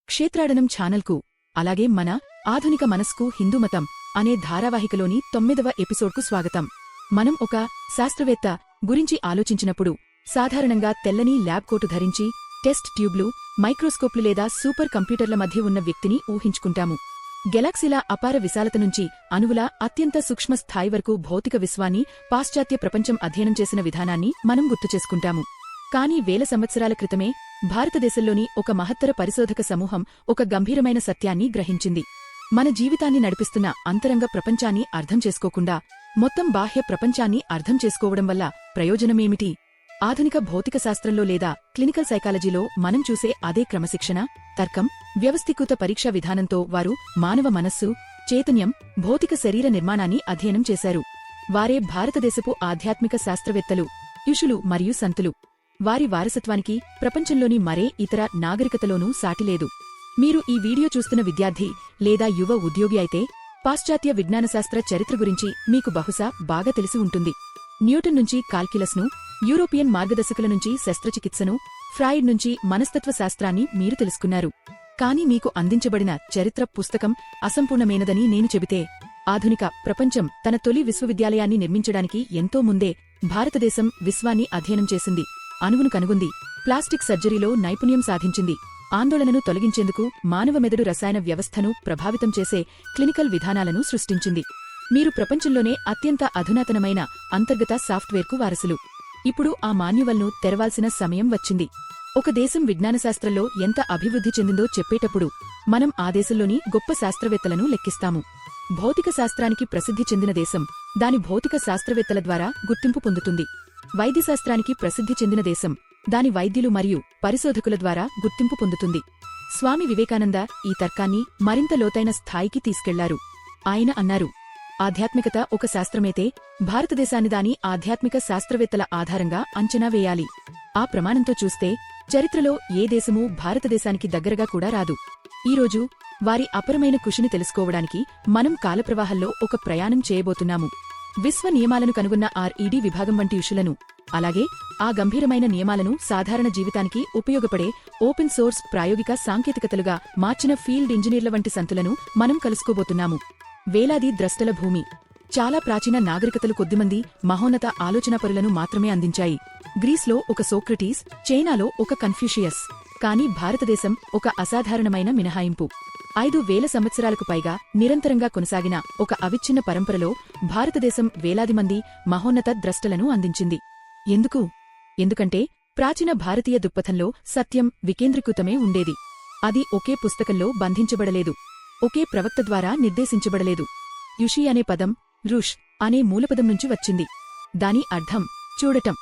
క్షేత్రాడనం ఛానల్కు, అలాగే మన ఆధునిక మనస్కు హిందూమతం అనే ధారావాహికలోని 9వ ఎపిసోడ్కు స్వాగతం. మనం ఒక శాస్త్రవేత్త గురించి ఆలోచించినప్పుడు సాధారణంగా తెల్లని ల్యాబ్ కోటు ధరించి టెస్ట్ ట్యూబ్లు, మైక్రోస్కోప్లు లేదా సూపర్ కంప్యూటర్ల మధ్య ఉన్న వ్యక్తిని ఊహించుకుంటాము. గెలాక్సీల అపార విశాలత నుంచి అణువుల అత్యంత సూక్ష్మ స్థాయి వరకు భౌతిక విశ్వాన్ని, పాశ్చాత్య ప్రపంచం అధ్యయనం చేసిన విధానాన్ని మనం గుర్తుచేసుకుంటాము. కానీ వేల సంవత్సరాల క్రితమే భారతదేశంలోని ఒక మహత్తర పరిశోధక సమూహం ఒక గంభీరమైన సత్యాన్ని గ్రహించింది. మన జీవితాన్ని నడిపిస్తున్న అంతరంగ ప్రపంచాన్ని అర్థం చేసుకోకుండా మొత్తం బాహ్య ప్రపంచాన్ని అర్థం చేసుకోవడం వల్ల ప్రయోజనమేమిటి? ఆధునిక భౌతిక శాస్త్రంలో లేదా క్లినికల్ సైకాలజీలో మనం చూసే అదే క్రమశిక్షణ, తర్కం, వ్యవస్థీకృత పరీక్షా విధానంతో వారు మానవ మనస్సు, చైతన్యం, భౌతిక శరీర నిర్మాణాన్ని అధ్యయనం చేశారు. వారే భారతదేశపు ఆధ్యాత్మిక శాస్త్రవేత్తలు, ఋషులు మరియు సంతులు. వారి వారసత్వానికి ప్రపంచంలోని మరే ఇతర నాగరికతలోనూ సాటిలేదు. మీరు ఈ వీడియో చూస్తున్న విద్యార్థి లేదా యువ ఉద్యోగి అయితే పాశ్చాత్య విజ్ఞానశాస్త్ర చరిత్ర గురించి మీకు బహుశా బాగా తెలిసి ఉంటుంది. న్యూటన్ నుంచి కాల్క్యులస్ను, యూరోపియన్ మార్గదర్శకుల నుంచి శస్త్రచికిత్సను, ఫ్రాయిడ్ నుంచి మనస్తత్వ శాస్త్రాన్ని మీరు తెలుసుకున్నారు. కాని మీకు అందించబడిన చరిత్ర పుస్తకం అసంపూర్ణమైనదని నేను చెబితే, ఆధునిక ప్రపంచం తన తొలి విశ్వవిద్యాలయాన్ని నిర్మించడానికి ఎంతో ముందే భారతదేశం విశ్వాన్ని అధ్యయనం చేసింది, అణువును కనుగొంది, ప్లాస్టిక్ సర్జరీలో నైపుణ్యం సాధించింది, ఆందోళనను తొలగించేందుకు మానవ మెదడు రసాయన వ్యవస్థను ప్రభావితం చేసే క్లినికల్ విధానాలను సృష్టించింది. మీరు ప్రపంచంలోనే అత్యంత అధునాతనమైన అంతర్గత సాఫ్ట్వేర్కు వారసులు. ఇప్పుడు ఆ మాన్యువల్ను తెరవాల్సిన సమయం వచ్చింది. ఒక దేశం విజ్ఞానశాస్త్రంలో ఎంత అభివృద్ధి చెందిందో చెప్పేటప్పుడు మనం ఆ దేశంలోని గొప్ప శాస్త్రవేత్తలను లెక్కిస్తాము. భౌతిక శాస్త్రానికి ప్రసిద్ధి చెందిన దేశం దాని భౌతిక శాస్త్రవేత్తల ద్వారా గుర్తింపు పొందుతుంది. వైద్యశాస్త్రానికి ప్రసిద్ధి చెందిన దేశం దాని వైద్యులు మరియు పరిశోధకుల ద్వారా గుర్తింపు పొందుతుంది. స్వామి వివేకానంద ఈ తర్కాన్ని మరింత లోతైన స్థాయికి తీసుకెళ్లారు. ఆయన అన్నారు, ఆధ్యాత్మికత ఒక శాస్త్రమైతే భారతదేశాన్ని దాని ఆధ్యాత్మిక శాస్త్రవేత్తల ఆధారంగా అంచనా వేయాలి. ఆ ప్రమాణంతో చూస్తే చరిత్రలో ఏ దేశమూ భారతదేశానికి దగ్గరగా కూడా రాదు. ఈరోజు వారి అపరమైన కృషిని తెలుసుకోవడానికి మనం కాలప్రవాహంలో ఒక ప్రయాణం చేయబోతున్నాము. విశ్వ నియమాలను కనుగొన్న ఆర్ఈడి విభాగం వంటి ఋషులను, అలాగే ఆ గంభీరమైన నియమాలను సాధారణ జీవితానికి ఉపయోగపడే ఓపెన్ సోర్స్ ప్రాయోగిక సాంకేతికతలుగా మార్చిన ఫీల్డ్ ఇంజనీర్ల వంటి సంతులను మనం కలుసుకోబోతున్నాము. వేలాది ద్రష్టల భూమి. చాలా ప్రాచీన నాగరికతలు కొద్దిమంది మహోన్నత ఆలోచనాపరులను మాత్రమే అందించాయి. గ్రీస్లో ఒక సోక్రటీస్, చైనాలో ఒక కన్ఫ్యూషియస్. కాని భారతదేశం ఒక అసాధారణమైన మినహాయింపు. 5,000 సంవత్సరాలకు పైగా నిరంతరంగా కొనసాగిన ఒక అవిచ్ఛిన్న పరంపరలో భారతదేశం వేలాది మంది మహోన్నత ద్రష్టలను అందించింది. ఎందుకు? ఎందుకంటే ప్రాచీన భారతీయ దృక్పథంలో సత్యం వికేంద్రీకృతమే ఉండేది. అది ఒకే పుస్తకంలో బంధించబడలేదు, ఒకే ప్రవక్త ద్వారా నిర్దేశించబడలేదు. ఋషి అనే పదం ఋష్ అనే మూలపదం నుంచి వచ్చింది. దాని అర్థం చూడటం.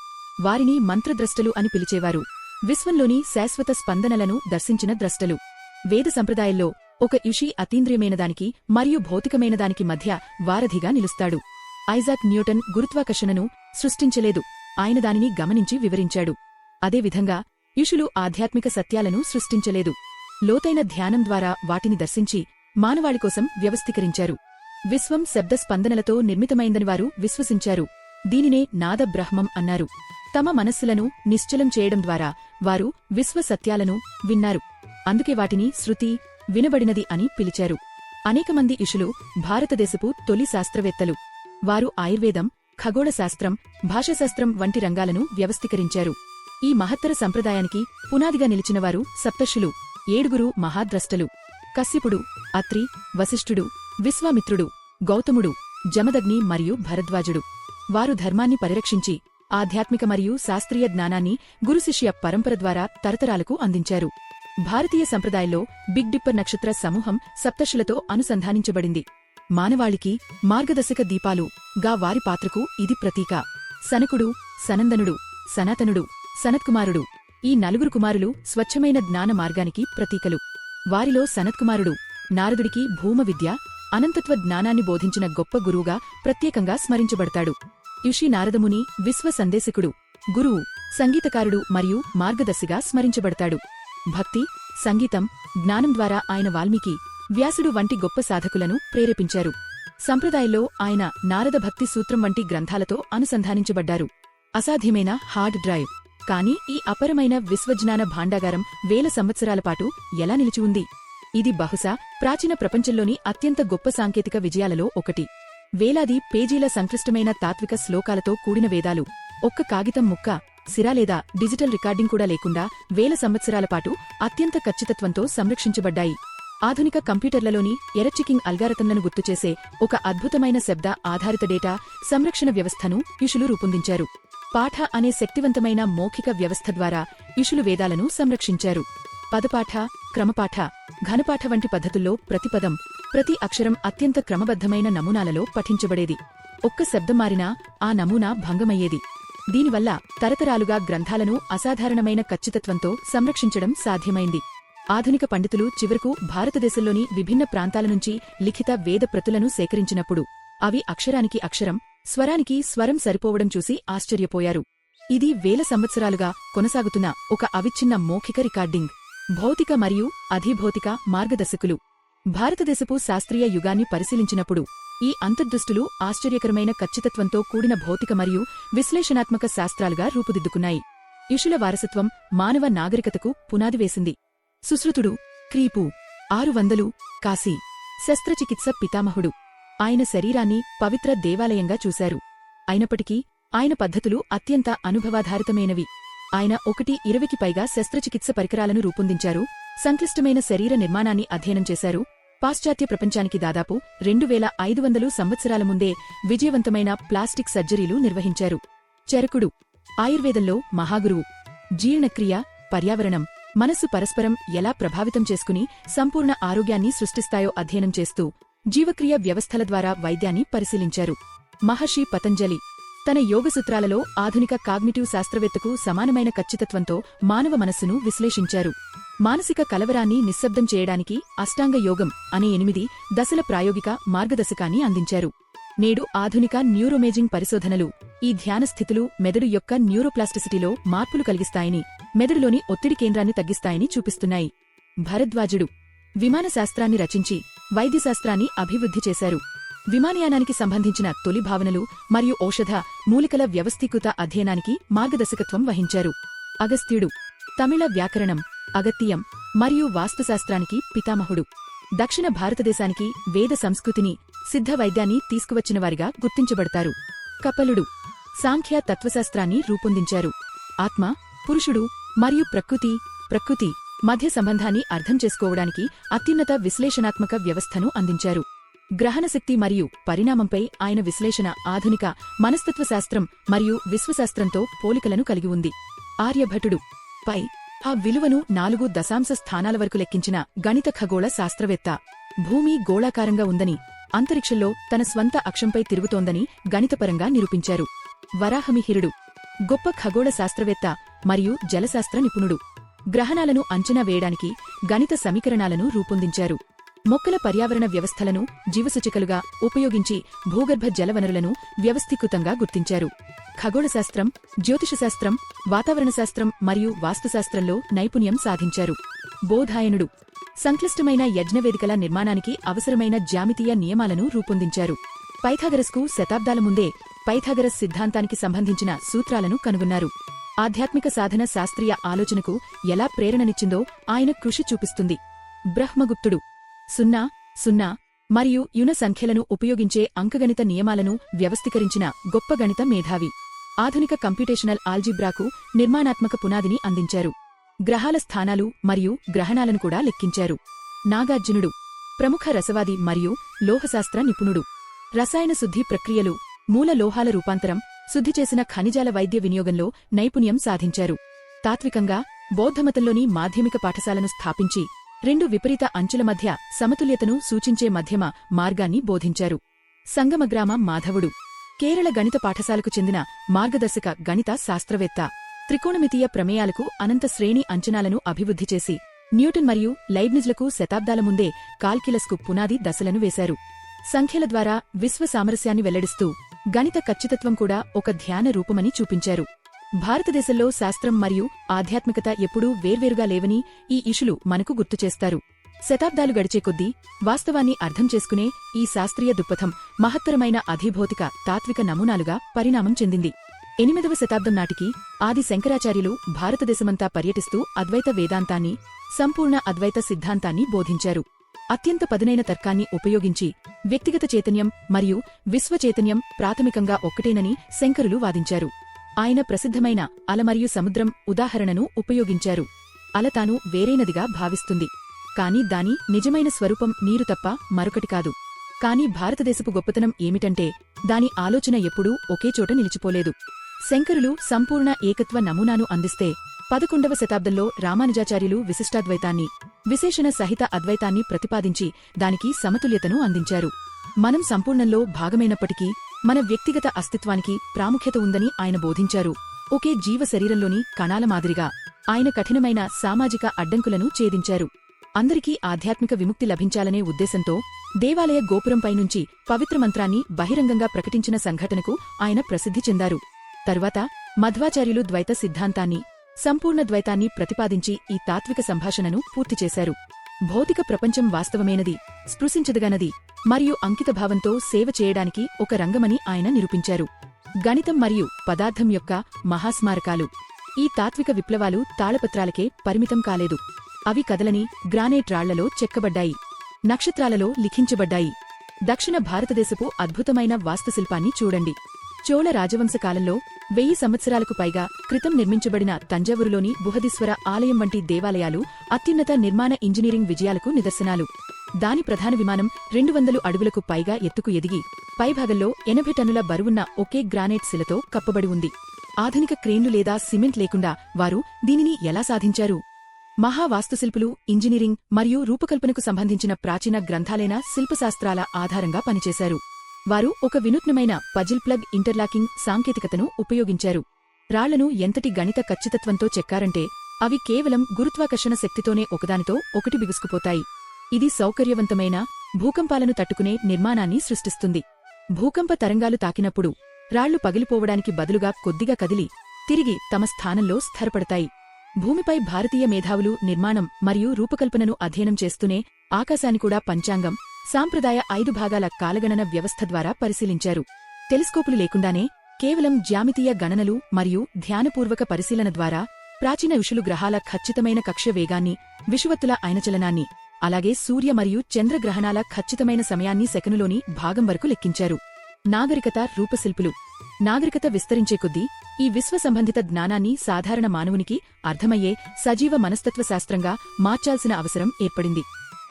వారిని మంత్రద్రష్టలు అని పిలిచేవారు. విశ్వంలోని శాశ్వత స్పందనలను దర్శించిన ద్రష్టలు. వేద సంప్రదాయంలో ఒక ఋషి అతీంద్రియమైనదానికి మరియు భౌతికమైనదానికి మధ్య వారధిగా నిలుస్తాడు. ఐజాక్ న్యూటన్ గురుత్వాకర్షణను సృష్టించలేదు, ఆయన దానిని గమనించి వివరించాడు. అదేవిధంగా ఋషులు ఆధ్యాత్మిక సత్యాలను సృష్టించలేదు, లోతైన ధ్యానం ద్వారా వాటిని దర్శించి మానవాళి కోసం వ్యవస్థీకరించారు. విశ్వం శబ్ద స్పందనలతో నిర్మితమైందని వారు విశ్వసించారు. దీనినే నాద బ్రహ్మం అన్నారు. తమ మనస్సులను నిశ్చలం చేయడం ద్వారా వారు విశ్వ సత్యాలను విన్నారు. అందుకే వాటిని శృతి, వినబడినది అని పిలిచారు. అనేకమంది ఋషులు భారతదేశపు తొలి శాస్త్రవేత్తలు. వారు ఆయుర్వేదం, ఖగోళశాస్త్రం, భాషాశాస్త్రం వంటి రంగాలను వ్యవస్థీకరించారు. ఈ మహత్తర సంప్రదాయానికి పునాదిగా నిలిచినవారు సప్తర్షులు, 7 మహాద్రష్టలు: కశ్యపుడు, అత్రి, వశిష్ఠుడు, విశ్వామిత్రుడు, గౌతముడు, జమదగ్ని మరియు భరద్వాజుడు. వారు ధర్మాన్ని పరిరక్షించి ఆధ్యాత్మిక మరియు శాస్త్రీయ జ్ఞానాన్ని గురుశిష్య పరంపర ద్వారా తరతరాలకు అందించారు. భారతీయ సంప్రదాయంలో బిగ్ డిప్పర్ నక్షత్ర సమూహం సప్తర్షులతో అనుసంధానించబడింది. మానవాళికి మార్గదర్శక దీపాలు గా వారి పాత్రకు ఇది ప్రతీక. సనకుడు, సనందనుడు, సనాతనుడు, సనత్కుమారుడు, ఈ 4 కుమారులు స్వచ్ఛమైన జ్ఞాన మార్గానికి ప్రతీకలు. వారిలో సనత్కుమారుడు నారదుడికి భూమ విద్య, అనంతత్వ జ్ఞానాన్ని బోధించిన గొప్ప గురువుగా ప్రత్యేకంగా స్మరించబడతాడు. ఋషి నారదముని విశ్వ సందేశకుడు, గురువు, సంగీతకారుడు మరియు మార్గదర్శిగా స్మరించబడతాడు. భక్తి, సంగీతం, జ్ఞానం ద్వారా ఆయన వాల్మీకి, వ్యాసుడు వంటి గొప్ప సాధకులను ప్రేరేపించారు. సంప్రదాయంలో ఆయన నారద భక్తి సూత్రం వంటి గ్రంథాలతో అనుసంధానించబడ్డారు. అసాధ్యమైన హార్డ్ డ్రైవ్. కాని ఈ అపరమైన విశ్వజ్ఞాన భాండాగారం వేల సంవత్సరాల పాటు ఎలా నిలిచి ఉంది? ఇది బహుశా ప్రాచీన ప్రపంచంలోని అత్యంత గొప్ప సాంకేతిక విజయాలలో ఒకటి. వేలాది పేజీల సంక్లిష్టమైన తాత్విక శ్లోకాలతో కూడిన వేదాలు ఒక్క కాగితం ముక్క, సిరా లేదా డిజిటల్ రికార్డింగ్ కూడా లేకుండా వేల సంవత్సరాల పాటు అత్యంత ఖచ్చితత్వంతో సంరక్షించబడ్డాయి. ఆధునిక కంప్యూటర్లలోని ఎరర్చికింగ్ అల్గారిథంలను గుర్తుచేసే ఒక అద్భుతమైన శబ్ద ఆధారిత డేటా సంరక్షణ వ్యవస్థను ఋషులు రూపొందించారు. పాఠ అనే శక్తివంతమైన మౌఖిక వ్యవస్థ ద్వారా ఋషులు వేదాలను సంరక్షించారు. పదపాఠ, క్రమపాఠ, ఘనపాఠ వంటి పద్ధతుల్లో ప్రతి పదం, ప్రతి అక్షరం అత్యంత క్రమబద్ధమైన నమూనాలలో పఠించబడేది. ఒక్క శబ్దం మారినా ఆ నమూనా భంగమయ్యేది. దీనివల్ల తరతరాలుగా గ్రంథాలను అసాధారణమైన ఖచ్చితత్వంతో సంరక్షించడం సాధ్యమైంది. ఆధునిక పండితులు చివరకు భారతదేశంలోని విభిన్న ప్రాంతాల నుంచి లిఖిత వేద ప్రతులను సేకరించినప్పుడు అవి అక్షరానికి అక్షరం, స్వరానికి స్వరం సరిపోవడం చూసి ఆశ్చర్యపోయారు. ఇది వేల సంవత్సరాలుగా కొనసాగుతున్న ఒక అవిచ్ఛిన్న మౌఖిక రికార్డింగ్. భౌతిక మరియు అధిభౌతిక మార్గదర్శకులు. భారతదేశపు శాస్త్రీయ యుగాన్ని పరిశీలించినప్పుడు ఈ అంతర్దృష్టులు ఆశ్చర్యకరమైన ఖచ్చితత్వంతో కూడిన భౌతిక మరియు విశ్లేషణాత్మక శాస్త్రాలుగా రూపుదిద్దుకున్నాయి. ఋషుల వారసత్వం మానవ నాగరికతకు పునాది వేసింది. సుశ్రుతుడు, క్రీపు 600, కాశీ శస్త్రచికిత్స పితామహుడు. ఆయన శరీరాన్ని పవిత్ర దేవాలయంగా చూశారు. అయినప్పటికీ ఆయన పద్ధతులు అత్యంత అనుభవాధారితమైనవి. ఆయన 120కి పైగా శస్త్రచికిత్స పరికరాలను రూపొందించారు, సంక్లిష్టమైన శరీర నిర్మాణాన్ని అధ్యయనం చేశారు. పాశ్చాత్య ప్రపంచానికి దాదాపు 2500 సంవత్సరాల ముందే విజయవంతమైన ప్లాస్టిక్ సర్జరీలు నిర్వహించారు. చరకుడు, ఆయుర్వేదంలో మహాగురువు. జీర్ణక్రియ, పర్యావరణం, మనస్సు పరస్పరం ఎలా ప్రభావితం చేసుకుని సంపూర్ణ ఆరోగ్యాన్ని సృష్టిస్తాయో అధ్యయనం చేస్తూ జీవక్రియ వ్యవస్థల ద్వారా వైద్యాన్ని పరిశీలించారు. మహర్షి పతంజలి తన యోగసూత్రాలలో ఆధునిక కాగ్నిటివ్ శాస్త్రవేత్తకు సమానమైన ఖచ్చితత్వంతో మానవ మనస్సును విశ్లేషించారు. మానసిక కలవరాన్ని నిశ్శబ్దం చేయడానికి అష్టాంగ యోగం అనే 8 దశల ప్రాయోగిక మార్గదర్శకాన్ని అందించారు. నేడు ఆధునిక న్యూరోమేజింగ్ పరిశోధనలు ఈ ధ్యాన స్థితులు మెదడు యొక్క న్యూరోప్లాస్టిసిటీలో మార్పులు కలిగిస్తాయని, మెదడులోని ఒత్తిడి కేంద్రాన్ని తగ్గిస్తాయని చూపిస్తున్నాయి. భరద్వాజుడు విమానశాస్త్రాన్ని రచించి వైద్యశాస్త్రాన్ని అభివృద్ధి చేశారు. విమానయానానికి సంబంధించిన తొలి భావనలు మరియు ఔషధ మూలికల వ్యవస్థీకృత అధ్యయనానికి మార్గదర్శకత్వం వహించారు. అగస్త్యుడు తమిళ వ్యాకరణం, అగత్తియం మరియు వాస్తుశాస్త్రానికి పితామహుడు. దక్షిణ భారతదేశానికి వేద సంస్కృతిని, సిద్ధ వైద్యాన్ని తీసుకువచ్చినవారిగా గుర్తించబడతారు. కపలుడు సాంఖ్య తత్వశాస్త్రాన్ని రూపొందించారు. ఆత్మ, పురుషుడు మరియు ప్రకృతి మధ్య సంబంధాన్ని అర్థం చేసుకోవడానికి అత్యున్నత విశ్లేషణాత్మక వ్యవస్థను అందించారు. గ్రహణశక్తి మరియు పరిణామంపై ఆయన విశ్లేషణ ఆధునిక మనస్తత్వశాస్త్రం మరియు విశ్వశాస్త్రంతో పోలికలను కలిగి ఉంది. ఆర్యభటుడు పై ఆ విలువను 4 దశాంశ స్థానాల వరకు లెక్కించిన గణిత ఖగోళ శాస్త్రవేత్త. భూమి గోళాకారంగా ఉందని, అంతరిక్షంలో తన స్వంత అక్షంపై తిరుగుతోందని గణితపరంగా నిరూపించారు. వరాహమిహిరుడు గొప్ప ఖగోళ శాస్త్రవేత్త మరియు జలశాస్త్ర నిపుణుడు. గ్రహణాలను అంచనా వేయడానికి గణిత సమీకరణాలను రూపొందించారు. మొక్కల పర్యావరణ వ్యవస్థలను జీవసూచికలుగా ఉపయోగించి భూగర్భ జలవనరులను వ్యవస్థీకృతంగా గుర్తించారు. ఖగోళశాస్త్రం, జ్యోతిషశాస్త్రం, వాతావరణశాస్త్రం మరియు వాస్తుశాస్త్రంలో నైపుణ్యం సాధించారు. బోధాయనుడు సంక్లిష్టమైన యజ్ఞవేదికల నిర్మాణానికి అవసరమైన జ్యామితీయ నియమాలను రూపొందించారు. పైథాగరస్కు శతాబ్దాల ముందే పైథాగరస్ సిద్ధాంతానికి సంబంధించిన సూత్రాలను కనుగొన్నారు. ఆధ్యాత్మిక సాధన శాస్త్రీయ ఆలోచనకు ఎలా ప్రేరణనిచ్చిందో ఆయన కృషి చూపిస్తుంది. బ్రహ్మగుప్తుడు 0, 0 మరియు యున సంఖ్యలను ఉపయోగించే అంకగణిత నియమాలను వ్యవస్థీకరించిన గొప్ప గణిత మేధావి. ఆధునిక కంప్యూటేషనల్ ఆల్జీబ్రాకు నిర్మాణాత్మక పునాదిని అందించారు. గ్రహాల స్థానాలు మరియు గ్రహణాలను కూడా లెక్కించారు. నాగార్జునుడు ప్రముఖ రసవాది మరియు లోహశాస్త్ర నిపుణుడు. రసాయన శుద్ధి ప్రక్రియలు, మూల లోహాల రూపాంతరం, శుద్ధి చేసిన ఖనిజాల వైద్య వినియోగంలో నైపుణ్యం సాధించారు. తాత్వికంగా బౌద్ధమతంలోని మాధ్యమిక పాఠశాలను స్థాపించి 2 విపరీత అంచుల మధ్య సమతుల్యతను సూచించే మధ్యమ మార్గాన్ని బోధించారు. సంగమగ్రామ మాధవుడు కేరళ గణిత పాఠశాలకు చెందిన మార్గదర్శక గణిత శాస్త్రవేత్త. త్రికోణమితీయ ప్రమేయాలకు అనంత శ్రేణి అంచనాలను అభివృద్ధి చేసి న్యూటన్ మరియు లైబ్నిజ్లకు శతాబ్దాల ముందే కాల్క్యులస్కు పునాది దశలను వేశారు. సంఖ్యల ద్వారా విశ్వ సామరస్యాన్ని వెల్లడిస్తూ గణిత ఖచ్చితత్వం కూడా ఒక ధ్యాన రూపమని చూపించారు. భారతదేశంలో శాస్త్రం మరియు ఆధ్యాత్మికత ఎప్పుడూ వేర్వేరుగా లేవని ఈ ఋషులు మనకు గుర్తుచేస్తారు. శతాబ్దాలు గడిచే కొద్దీ వాస్తవాన్ని అర్థం చేసుకునే ఈ శాస్త్రీయ దృక్పథం మహత్తరమైన అధిభౌతిక తాత్విక నమూనాలుగా పరిణామం చెందింది. 8వ శతాబ్దం నాటికి ఆది శంకరాచార్యులు భారతదేశమంతా పర్యటిస్తూ అద్వైత వేదాంతాన్ని, సంపూర్ణ అద్వైత సిద్ధాంతాన్ని బోధించారు. అత్యంత పదునైన తర్కాన్ని ఉపయోగించి వ్యక్తిగత చైతన్యం మరియు విశ్వచైతన్యం ప్రాథమికంగా ఒక్కటేనని శంకరులు వాదించారు. ఆయన ప్రసిద్ధమైన అల మరియు సముద్రం ఉదాహరణను ఉపయోగించారు. అల తాను వేరైనదిగా భావిస్తుంది, కాని దాని నిజమైన స్వరూపం నీరు తప్ప మరొకటి కాదు. కాని భారతదేశపు గొప్పతనం ఏమిటంటే దాని ఆలోచన ఎప్పుడూ ఒకేచోట నిలిచిపోలేదు. శంకరులు సంపూర్ణ ఏకత్వ నమూనాను అందిస్తే 11వ శతాబ్దంలో రామానుజాచార్యులు విశిష్టాద్వైతాన్ని, విశేషణ సహిత అద్వైతాన్ని ప్రతిపాదించి దానికి సమతుల్యతను అందించారు. మనం సంపూర్ణంలో భాగమైనప్పటికీ మన వ్యక్తిగత అస్తిత్వానికి ప్రాముఖ్యత ఉందని ఆయన బోధించారు. ఒకే జీవ శరీరంలోని కణాల మాదిరిగా ఆయన కఠినమైన సామాజిక అడ్డంకులను ఛేదించారు. అందరికీ ఆధ్యాత్మిక విముక్తి లభించాలనే ఉద్దేశంతో దేవాలయ గోపురంపైనుంచి పవిత్ర మంత్రాన్ని బహిరంగంగా ప్రకటించిన సంఘటనకు ఆయన ప్రసిద్ధి చెందారు. తరువాత మధ్వాచార్యులు ద్వైత సిద్ధాంతాన్ని, సంపూర్ణ ద్వైతాన్ని ప్రతిపాదించి ఈ తాత్విక సంభాషణను పూర్తిచేశారు. భౌతిక ప్రపంచం వాస్తవమైనది, స్పృశించదగనది మరియు అంకితభావంతో సేవ చేయడానికి ఒక రంగమని ఆయన నిరూపించారు. గణితం మరియు పదార్థం యొక్క మహాస్మారకాలు. ఈ తాత్విక విప్లవాలు తాళపత్రాలకే పరిమితం కాలేదు. అవి కదలని గ్రానైట్ రాళ్లలో చెక్కబడ్డాయి, నక్షత్రాలలో లిఖించబడ్డాయి. దక్షిణ భారతదేశపు అద్భుతమైన వాస్తుశిల్పాన్ని చూడండి. చోళ రాజవంశ కాలంలో 1000 సంవత్సరాలకు పైగా క్రితం నిర్మించబడిన తంజావూరులోని బృహదీశ్వర ఆలయం వంటి దేవాలయాలు అత్యున్నత నిర్మాణ ఇంజనీరింగ్ విజయాలకు నిదర్శనాలు. దాని ప్రధాన విమానం 200 అడుగులకు పైగా ఎత్తుకు ఎదిగి పైభాగంలో 80 టన్నుల బరువున్న ఒకే గ్రానైట్ శిలతో కప్పబడి ఉంది. ఆధునిక క్రేన్లు లేదా సిమెంట్ లేకుండా వారు దీనిని ఎలా సాధించారు? మహావాస్తుశిల్పులు ఇంజనీరింగ్ మరియు రూపకల్పనకు సంబంధించిన ప్రాచీన గ్రంథాలైన శిల్పశాస్త్రాల ఆధారంగా పనిచేశారు. వారు ఒక వినూత్నమైన పజిల్ ప్లగ్ ఇంటర్లాకింగ్ సాంకేతికతను ఉపయోగించారు. రాళ్లను ఎంతటి గణిత ఖచ్చితత్వంతో చెక్కారంటే అవి కేవలం గురుత్వాకర్షణ శక్తితోనే ఒకదానితో ఒకటి బిగుసుకుపోతాయి. ఇది సౌకర్యవంతమైన భూకంపాలను తట్టుకునే నిర్మాణాన్ని సృష్టిస్తుంది. భూకంప తరంగాలు తాకినప్పుడు రాళ్లు పగిలిపోవడానికి బదులుగా కొద్దిగా కదిలి తిరిగి తమ స్థానంలో స్థిరపడతాయి. భూమిపై భారతీయ మేధావులు నిర్మాణం మరియు రూపకల్పనను అధ్యయనం చేస్తూనే ఆకాశాన్నికూడా పంచాంగం, సాంప్రదాయ 5 భాగాల కాలగణన వ్యవస్థ ద్వారా పరిశీలించారు. టెలిస్కోపులు లేకుండానే కేవలం జ్యామితీయ గణనలు మరియు ధ్యానపూర్వక పరిశీలన ద్వారా ప్రాచీన ఋషులు గ్రహాల ఖచ్చితమైన కక్ష్య వేగాన్ని, విషువత్తుల అయినచలనాన్ని, అలాగే సూర్య మరియు చంద్రగ్రహణాల ఖచ్చితమైన సమయాన్ని సెకనులోని భాగం వరకు లెక్కించారు. నాగరికత రూపశిల్పులు. నాగరికత విస్తరించే కొద్దీ ఈ విశ్వ సంబంధిత జ్ఞానాన్ని సాధారణ మానవునికి అర్థమయ్యే సజీవ మనస్తత్వ శాస్త్రంగా మార్చాల్సిన అవసరం ఏర్పడింది.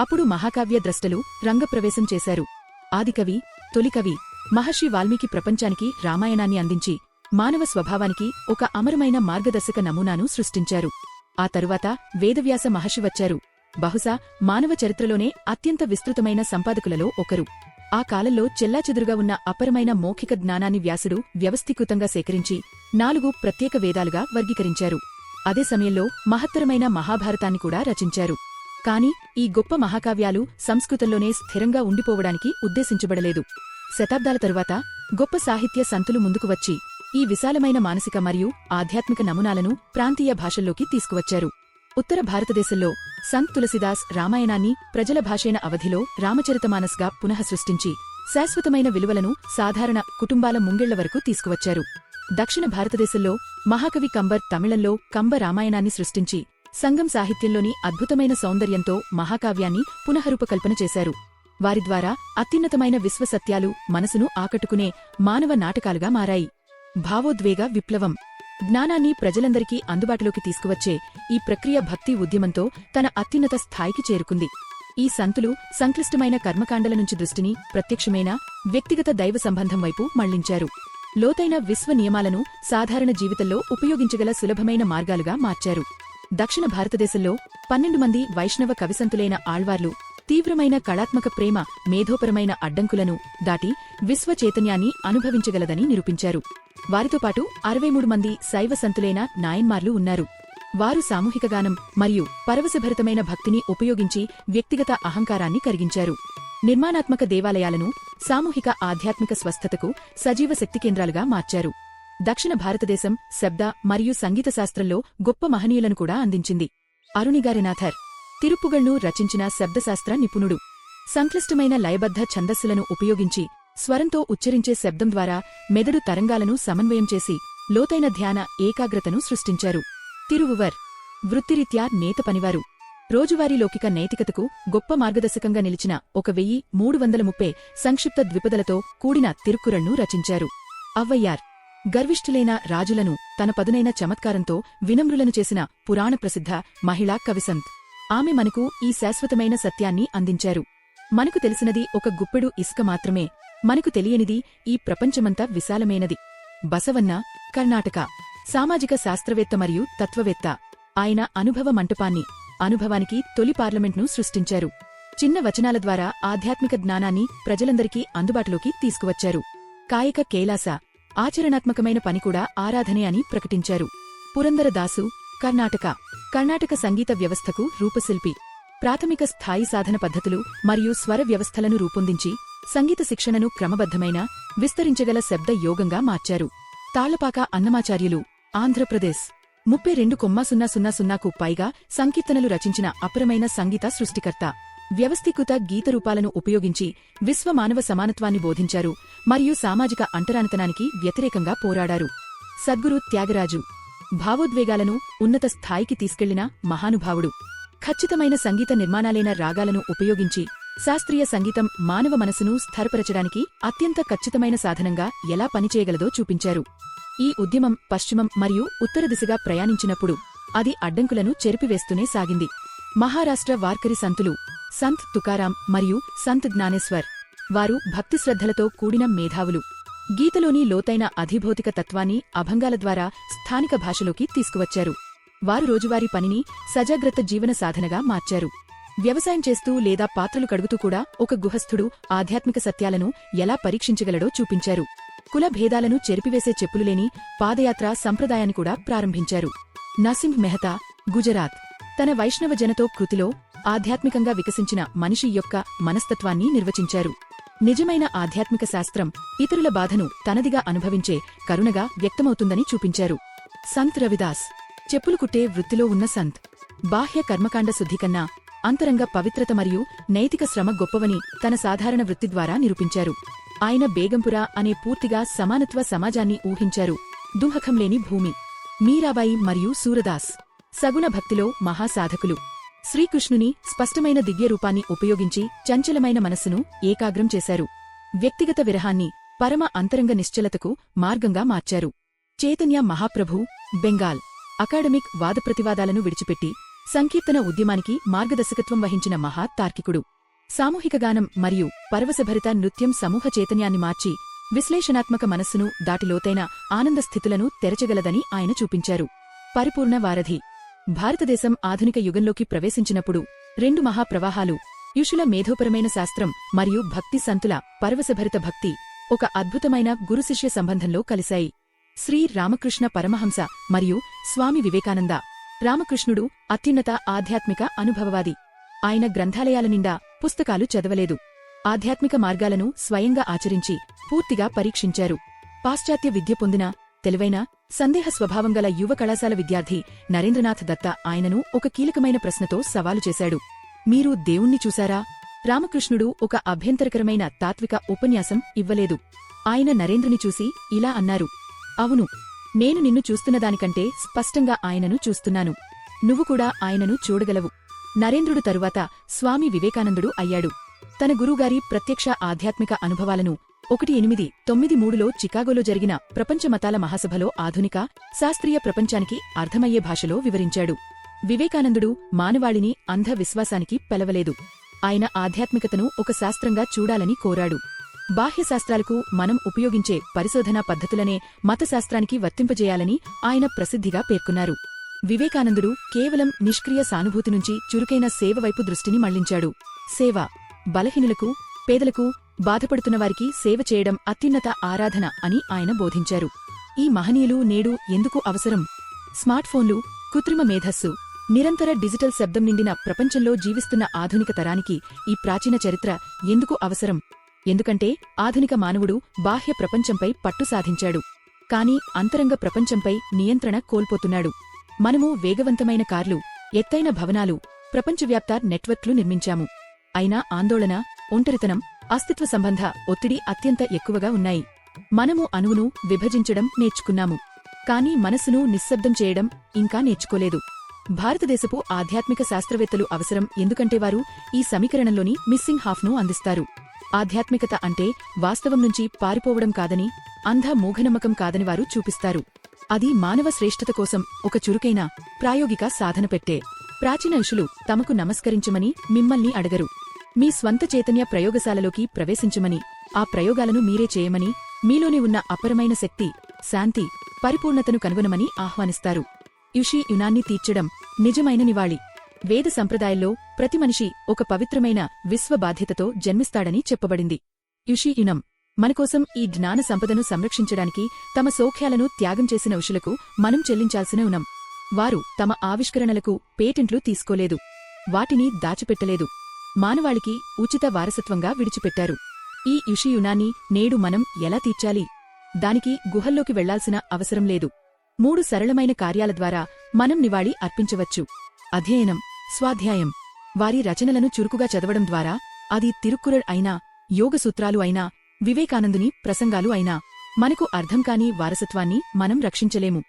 అప్పుడు మహాకావ్య ద్రష్టలు రంగప్రవేశం చేశారు. ఆదికవి, తొలికవి మహర్షి వాల్మీకి ప్రపంచానికి రామాయణాన్ని అందించి మానవ స్వభావానికి ఒక అమరమైన మార్గదర్శక నమూనాను సృష్టించారు. ఆ తరువాత వేదవ్యాస మహర్షి వచ్చారు. బహుశా మానవ చరిత్రలోనే అత్యంత విస్తృతమైన సంపాదకులలో ఒకరు. ఆ కాలంలో చెల్లాచెదురుగా ఉన్న అపరమైన మౌఖిక జ్ఞానాన్ని వ్యాసుడు వ్యవస్థీకృతంగా సేకరించి 4 ప్రత్యేక వేదాలుగా వర్గీకరించారు. అదే సమయంలో మహత్తరమైన మహాభారతాన్ని కూడా రచించారు. కాని ఈ గొప్ప మహాకావ్యాలు సంస్కృతంలోనే స్థిరంగా ఉండిపోవడానికి ఉద్దేశించబడలేదు. శతాబ్దాల తరువాత గొప్ప సాహిత్య సంతులు ముందుకు వచ్చి ఈ విశాలమైన మానసిక మరియు ఆధ్యాత్మిక నమూనాలను ప్రాంతీయ భాషల్లోకి తీసుకువచ్చారు. ఉత్తర భారతదేశంలో సంత్ తులసిదాస్ రామాయణాన్ని ప్రజల భాషైన అవధిలో రామచరితమానస్గా పునః సృష్టించి శాశ్వతమైన విలువలను సాధారణ కుటుంబాల ముంగిళ్ల వరకు తీసుకువచ్చారు. దక్షిణ భారతదేశంలో మహాకవి కంబర్ తమిళంలో కంబ రామాయణాన్ని సృష్టించి సంగం సాహిత్యంలోని అద్భుతమైన సౌందర్యంతో మహాకావ్యాన్ని పునఃరూపకల్పన చేశారు. వారి ద్వారా అత్యున్నతమైన విశ్వసత్యాలు మనసును ఆకట్టుకునే మానవ నాటకాలుగా మారాయి. భావోద్వేగ విప్లవం. జ్ఞానాన్ని ప్రజలందరికీ అందుబాటులోకి తీసుకువచ్చే ఈ ప్రక్రియ భక్తి ఉద్యమంతో తన అత్యున్నత స్థాయికి చేరుకుంది. ఈ సంతులు సంక్లిష్టమైన కర్మకాండల నుంచి దృష్టిని ప్రత్యక్షమైన వ్యక్తిగత దైవ సంబంధం వైపు మళ్లించారు. లోతైన విశ్వ నియమాలను సాధారణ జీవితంలో ఉపయోగించగల సులభమైన మార్గాలుగా మార్చారు. దక్షిణ భారతదేశంలో 12 మంది వైష్ణవ కవిసంతులైన ఆళ్వార్లు తీవ్రమైన కళాత్మక ప్రేమ మేధోపరమైన అడ్డంకులను దాటి విశ్వ చైతన్యాన్ని అనుభవించగలదని నిరూపించారు. వారితో పాటు 63 మంది శైవ సంతులైన నాయన్మార్లు ఉన్నారు. వారు సామూహిక గానం మరియు పరవశభరితమైన భక్తిని ఉపయోగించి వ్యక్తిగత అహంకారాన్ని కరిగించారు. నిర్మాణాత్మక దేవాలయాలను సామూహిక ఆధ్యాత్మిక స్వస్థతకు సజీవ శక్తి కేంద్రాలుగా మార్చారు. దక్షిణ భారతదేశం శబ్ద మరియు సంగీత శాస్త్రంలో గొప్ప మహనీయులను కూడా అందించింది. అరుణిగారినాథర్ తిరుప్పుగళ్ను రచించిన శబ్దశాస్త్ర నిపుణుడు. సంక్లిష్టమైన లయబద్ధ ఛందస్సులను ఉపయోగించి స్వరంతో ఉచ్చరించే శబ్దం ద్వారా మెదడు తరంగాలను సమన్వయం చేసి లోతైన ధ్యాన ఏకాగ్రతను సృష్టించారు. తిరువువర్ వృత్తిరీత్యా నేత పనివారు. రోజువారీ లౌకిక నైతికతకు గొప్ప మార్గదర్శకంగా నిలిచిన 1330 సంక్షిప్త ద్విపదలతో కూడిన తిరుక్కురళ్ను రచించారు. ఔవయ్యార్ గర్విష్ఠులైన రాజులను తన పదునైన చమత్కారంతో వినమ్రులను చేసిన పురాణ ప్రసిద్ధ మహిళా కవిసంత్. ఆమె మనకు ఈ శాశ్వతమైన సత్యాన్ని అందించారు. మనకు తెలిసినది ఒక గుప్పెడు ఇసుక మాత్రమే, మనకు తెలియనిది ఈ ప్రపంచమంతా విశాలమైనది. బసవన్న కర్ణాటక సామాజిక శాస్త్రవేత్త మరియు తత్వవేత్త. ఆయన అనుభవ మంటపాన్ని, అనుభవానికి తొలి పార్లమెంట్ను సృష్టించారు. చిన్న వచనాల ద్వారా ఆధ్యాత్మిక జ్ఞానాన్ని ప్రజలందరికీ అందుబాటులోకి తీసుకువచ్చారు. కాయక కైలాస ఆచరణాత్మకమైన పని కూడా ఆరాధనే అని ప్రకటించారు. పురందరదాసు కర్ణాటక సంగీత వ్యవస్థకు రూపశిల్పి. ప్రాథమిక స్థాయి సాధన పద్ధతులు మరియు స్వర వ్యవస్థలను రూపొందించి సంగీత శిక్షణను క్రమబద్ధమైన, విస్తరించగల శబ్ద యోగంగా మార్చారు. తాళ్లపాక అన్నమాచార్యులు ఆంధ్రప్రదేశ్ 32,000కు పైగా సంకీర్తనలు రచించిన అపరమైన సంగీత సృష్టికర్త. వ్యవస్థీకృత గీతరూపాలను ఉపయోగించి విశ్వ మానవ సమానత్వాన్ని బోధించారు మరియు సామాజిక అంటరానితనానికి వ్యతిరేకంగా పోరాడారు. సద్గురు త్యాగరాజు భావోద్వేగాలను ఉన్నత స్థాయికి తీసుకెళ్లిన మహానుభావుడు. ఖచ్చితమైన సంగీత నిర్మాణాలైన రాగాలను ఉపయోగించి శాస్త్రీయ సంగీతం మానవ మనసును స్థిరపరచడానికి అత్యంత ఖచ్చితమైన సాధనంగా ఎలా పనిచేయగలదో చూపించారు. ఈ ఉద్యమం పశ్చిమం మరియు ఉత్తర దిశగా ప్రయాణించినప్పుడు అది అడ్డంకులను చెరిపివేస్తూనే సాగింది. మహారాష్ట్ర వార్కరి సంతులు సంత్ తుకారాం మరియు సంత్ జ్ఞానేశ్వర్. వారు భక్తిశ్రద్ధలతో కూడిన మేధావులు. గీతలోని లోతైన అధిభౌతిక తత్వాన్ని అభంగాల ద్వారా స్థానిక భాషలోకి తీసుకువచ్చారు. వారు రోజువారీ పనిని సజాగ్రత్త జీవన సాధనగా మార్చారు. వ్యవసాయం చేస్తూ లేదా పాత్రలు కడుగుతూ కూడా ఒక గుహస్థుడు ఆధ్యాత్మిక సత్యాలను ఎలా పరీక్షించగలడో చూపించారు. కుల భేదాలను చెరిపివేసే చెప్పులులేని పాదయాత్ర సంప్రదాయాన్ని కూడా ప్రారంభించారు. నసింహ్ మెహతా గుజరాత్ తన వైష్ణవ జనతో కృతిలో ఆధ్యాత్మికంగా వికసించిన మనిషి యొక్క మనస్తత్వాన్ని నిర్వచించారు. నిజమైన ఆధ్యాత్మిక శాస్త్రం ఇతరుల బాధను తనదిగా అనుభవించే కరుణగా వ్యక్తమవుతుందని చూపించారు. సంత్ రవిదాస్ చెప్పులు కుట్టే వృత్తిలో ఉన్న సంత్. బాహ్య కర్మకాండ శుద్ధి కన్నా అంతరంగ పవిత్రత మరియు నైతిక శ్రమ గొప్పవని తన సాధారణ వృత్తి ద్వారా నిరూపించారు. ఆయన బేగంపురా అనే పూర్తిగా సమానత్వ సమాజాన్ని ఊహించారు. దుహకం లేని భూమి. మీరాబాయి మరియు సూరదాస్ సగుణ భక్తిలో మహాసాధకులు. శ్రీకృష్ణుని స్పష్టమైన దివ్యరూపాన్ని ఉపయోగించి చంచలమైన మనస్సును ఏకాగ్రం చేశారు. వ్యక్తిగత విరహాన్ని పరమ అంతరంగ నిశ్చలతకు మార్గంగా మార్చారు. చైతన్య మహాప్రభు బెంగాల్ అకాడమిక్ వాదప్రతివాదాలను విడిచిపెట్టి సంకీర్తన ఉద్యమానికి మార్గదర్శకత్వం వహించిన మహా తార్కికుడు. సామూహిక గానం మరియు పరవశభరిత నృత్యం సమూహ చైతన్యాన్ని మార్చి విశ్లేషణాత్మక మనస్సును దాటి లోతైన ఆనంద స్థితులను తెరచగలదని ఆయన చూపించారు. పరిపూర్ణ వారధి భారతదేశం ఆధునిక యుగంలోకి ప్రవేశించినప్పుడు రెండు మహాప్రవాహాలు యుషుల మేధోపరమైన శాస్త్రం మరియు భక్తి సంతుల పరవశభరిత భక్తి ఒక అద్భుతమైన గురుశిష్య సంబంధంలో కలిశాయి. శ్రీ రామకృష్ణ పరమహంస మరియు స్వామి వివేకానంద. రామకృష్ణుడు అత్యున్నత ఆధ్యాత్మిక అనుభవవాది. ఆయన గ్రంథాలయాల నిండా పుస్తకాలు చదవలేదు. ఆధ్యాత్మిక మార్గాలను స్వయంగా ఆచరించి పూర్తిగా పరీక్షించారు. పాశ్చాత్య విద్య పొందిన తెలివైన సందేహ స్వభావం గల యువ కళాశాల విద్యార్థి నరేంద్రనాథ్ దత్తా ఆయనను ఒక కీలకమైన ప్రశ్నతో సవాలు చేశాడు. మీరు దేవుణ్ణి చూశారా? రామకృష్ణుడు ఒక అభ్యంతరకరమైన తాత్విక ఉపన్యాసం ఇవ్వలేదు. ఆయన నరేంద్రుని చూసి ఇలా అన్నారు, అవును, నేను నిన్ను చూస్తున్నదానికంటే స్పష్టంగా ఆయనను చూస్తున్నాను. నువ్వు కూడా ఆయనను చూడగలవు. నరేంద్రుడు తరువాత స్వామి వివేకానందుడు అయ్యాడు. తన గురువుగారి ప్రత్యక్ష ఆధ్యాత్మిక అనుభవాలను 1893లో చికాగోలో జరిగిన ప్రపంచ మతాల మహాసభలో ఆధునిక శాస్త్రీయ ప్రపంచానికి అర్థమయ్యే భాషలో వివరించాడు. వివేకానందుడు మానవాళిని అంధ విశ్వాసానికి పెలవలేదు. ఆయన ఆధ్యాత్మికతను ఒక శాస్త్రంగా చూడాలని కోరాడు. బాహ్యశాస్త్రాలకు మనం ఉపయోగించే పరిశోధనా పద్ధతులనే మతశాస్త్రానికి వర్తింపజేయాలని ఆయన ప్రసిద్ధిగా పేర్కొన్నారు. వివేకానందుడు కేవలం నిష్క్రియ సానుభూతి నుంచి చురుకైన సేవ వైపు దృష్టిని మళ్లించాడు. సేవ బలహీనులకు, పేదలకు, బాధపడుతున్నవారికి సేవ చేయడం అత్యున్నత ఆరాధన అని ఆయన బోధించారు. ఈ మహనీయులు నేడు ఎందుకు అవసరం? స్మార్ట్ఫోన్లు, కృత్రిమ మేధస్సు, నిరంతర డిజిటల్ శబ్దం నిండిన ప్రపంచంలో జీవిస్తున్న ఆధునిక తరానికి ఈ ప్రాచీన చరిత్ర ఎందుకు అవసరం? ఎందుకంటే ఆధునిక మానవుడు బాహ్య ప్రపంచంపై పట్టు సాధించాడు, కాని అంతరంగ ప్రపంచంపై నియంత్రణ కోల్పోతున్నాడు. మనము వేగవంతమైన కార్లు, ఎత్తైన భవనాలు, ప్రపంచవ్యాప్త నెట్వర్క్లు నిర్మించాము. అయినా ఆందోళన, ఒంటరితనం, అస్తిత్వ సంబంధ ఒత్తిడి అత్యంత ఎక్కువగా ఉన్నాయి. మనము అణువును విభజించడం నేర్చుకున్నాము. కానీ మనసును నిశ్శబ్దం చేయడం ఇంకా నేర్చుకోలేదు. భారతదేశపు ఆధ్యాత్మిక శాస్త్రవేత్తలు అవసరం ఎందుకంటే వారు ఈ సమీకరణంలోని మిస్సింగ్ హాఫ్ను అందిస్తారు. ఆధ్యాత్మికత అంటే వాస్తవం నుంచి పారిపోవడం కాదని, అంధ మూఢనమ్మకం కాదని వారు చూపిస్తారు. అది మానవ శ్రేష్ఠత కోసం ఒక చురుకైన ప్రాయోగిక సాధన పెట్టే. ప్రాచీన ఋషులు తమకు నమస్కరించమని మిమ్మల్ని అడగరు. మీ స్వంత చైతన్య ప్రయోగశాలలోకి ప్రవేశించమని, ఆ ప్రయోగాలను మీరే చేయమని, మీలోనే ఉన్న అపరమైన శక్తి, శాంతి, పరిపూర్ణతను కనుగొనమని ఆహ్వానిస్తారు. యుషి యునాన్ని తీర్చడం నిజమైన నివాళి. వేద సంప్రదాయంలో ప్రతి మనిషి ఒక పవిత్రమైన విశ్వ బాధ్యతతో జన్మిస్తాడని చెప్పబడింది. యుషి యునం మనకోసం ఈ జ్ఞాన సంపదను సంరక్షించడానికి తమ సౌఖ్యాలను త్యాగం చేసిన ఋషులకు మనం చెల్లించాల్సిన ఉనం. వారు తమ ఆవిష్కరణలకు పేటెంట్లు తీసుకోలేదు. వాటిని దాచిపెట్టలేదు. మానవాళికి ఉచిత వారసత్వంగా విడిచిపెట్టారు. ఈ యుషి యునాన్ని నేడు మనం ఎలా తీర్చాలి? దానికి గుహల్లోకి వెళ్లాల్సిన అవసరం లేదు. 3 సరళమైన కార్యాల ద్వారా మనం నివాళి అర్పించవచ్చు. అధ్యయనం, స్వాధ్యాయం. వారి రచనలను చురుకుగా చదవడం ద్వారా, అది తిరుక్కురళ్ అయినా, యోగసూత్రాలు అయినా, వివేకానందుని ప్రసంగాలు అయినా, మనకు అర్థం కాని వారసత్వాన్ని మనం రక్షించలేము.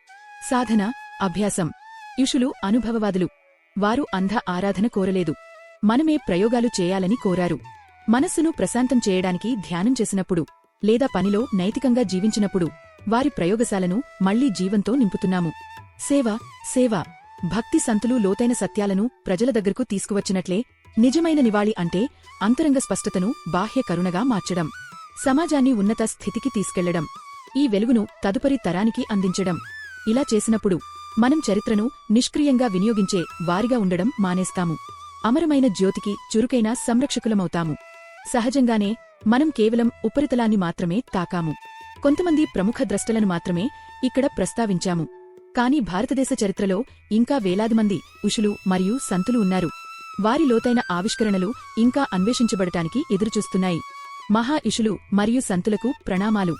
సాధన, అభ్యాసం. ఋషులు అనుభవవాదులు. వారు అంధ ఆరాధన కోరలేదు. మనమే ప్రయోగాలు చేయాలని కోరారు. మనస్సును ప్రశాంతం చేయడానికి ధ్యానం చేసినప్పుడు, లేదా పనిలో నైతికంగా జీవించినప్పుడు వారి ప్రయోగశాలను మళ్లీ జీవంతో నింపుతున్నాము. సేవ, సేవ. భక్తి సంతులు లోతైన సత్యాలను ప్రజల దగ్గరకు తీసుకువచ్చినట్లే నిజమైన నివాళి అంటే అంతరంగ స్పష్టతను బాహ్య కరుణగా మార్చడం, సమాజాన్ని ఉన్నత స్థితికి తీసుకెళ్లడం, ఈ వెలుగును తదుపరి తరానికి అందించడం. ఇలా చేసినప్పుడు మనం చరిత్రను నిష్క్రియంగా వినియోగించే వారిగా ఉండడం మానేస్తాము. అమరమైన జ్యోతికి చురుకైన సంరక్షకులమవుతాము. సహజంగానే మనం కేవలం ఉపరితలాన్ని మాత్రమే తాకాము. కొంతమంది ప్రముఖ ద్రష్టలను మాత్రమే ఇక్కడ ప్రస్తావించాము. కాని భారతదేశ చరిత్రలో ఇంకా వేలాది మంది ఋషులు మరియు సంతులు ఉన్నారు. వారి లోతైన ఆవిష్కరణలు ఇంకా అన్వేషించబడటానికి ఎదురుచూస్తున్నాయి. మహా ఋషులు మరియు సంతులకు ప్రణామాలు.